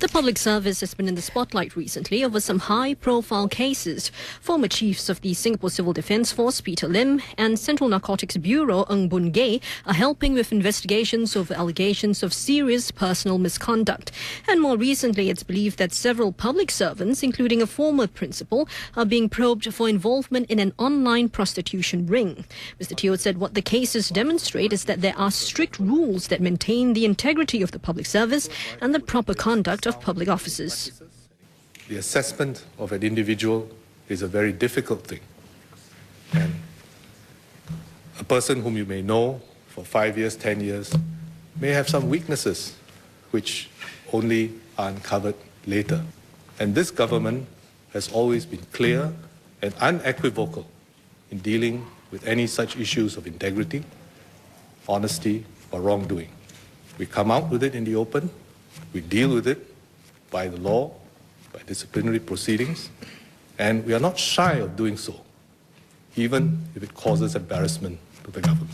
The public service has been in the spotlight recently over some high-profile cases. Former chiefs of the Singapore Civil Defence Force, Peter Lim, and Central Narcotics Bureau, Ng Boon Gay, are helping with investigations over allegations of serious personal misconduct. And more recently, it's believed that several public servants, including a former principal, are being probed for involvement in an online prostitution ring. Mr. Teo said what the cases demonstrate is that there are strict rules that maintain the integrity of the public service and the proper conduct of public officers. The assessment of an individual is a very difficult thing. And a person whom you may know for 5 years, 10 years, may have some weaknesses which only are uncovered later. And this government has always been clear and unequivocal in dealing with any such issues of integrity, honesty, or wrongdoing. We come out with it in the open, we deal with it by the law, by disciplinary proceedings, and we are not shy of doing so, even if it causes embarrassment to the government.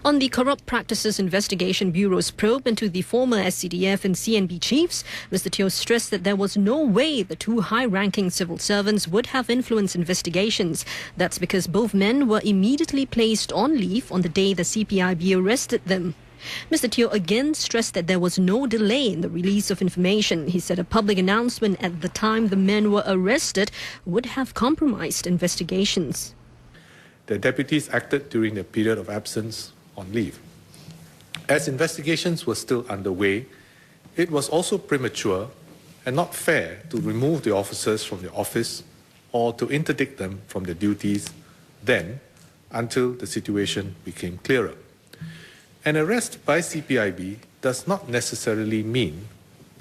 On the Corrupt Practices Investigation Bureau's probe into the former SCDF and CNB chiefs, Mr. Teo stressed that there was no way the two high-ranking civil servants would have influenced investigations. That's because both men were immediately placed on leave on the day the CPIB arrested them. Mr. Teo again stressed that there was no delay in the release of information. He said a public announcement at the time the men were arrested would have compromised investigations. The deputies acted during their period of absence on leave. As investigations were still underway, it was also premature and not fair to remove the officers from their office or to interdict them from their duties then until the situation became clearer. An arrest by CPIB does not necessarily mean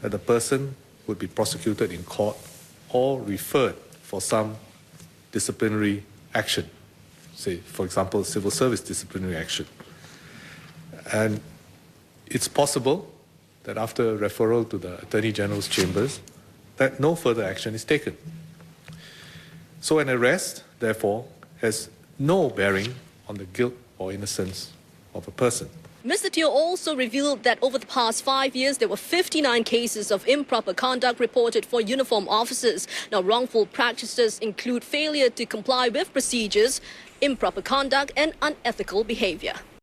that the person would be prosecuted in court or referred for some disciplinary action, say, for example, civil service disciplinary action. And it's possible that after referral to the Attorney General's chambers, that no further action is taken. So an arrest, therefore, has no bearing on the guilt or innocence of a person. Mr. Teo also revealed that over the past 5 years, there were 59 cases of improper conduct reported for uniformed officers. Now, wrongful practices include failure to comply with procedures, improper conduct, and unethical behavior.